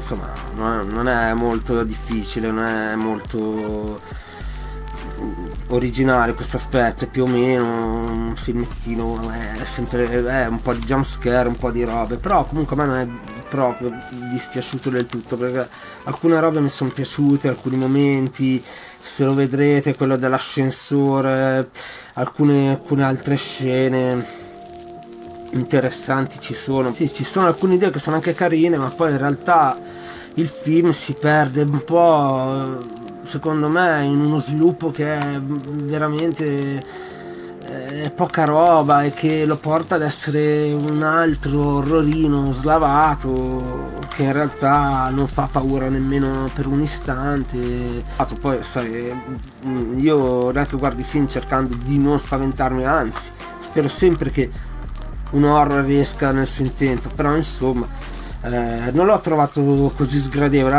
insomma non è molto difficile, non è molto originale questo aspetto, è più o meno un filmettino, è sempre un po' di jumpscare, un po' di robe, però comunque a me non è proprio dispiaciuto del tutto, perché alcune robe mi sono piaciute, alcuni momenti, se lo vedrete, quello dell'ascensore, alcune altre scene interessanti ci sono. Sì, ci sono alcune idee che sono anche carine, ma poi in realtà il film si perde un po', secondo me, in uno sviluppo che è veramente poca roba e che lo porta ad essere un altro orrorino slavato che in realtà non fa paura nemmeno per un istante. Poi sai, io neanche guardo i film cercando di non spaventarmi, anzi spero sempre che un horror riesca nel suo intento, però insomma non l'ho trovato così sgradevole.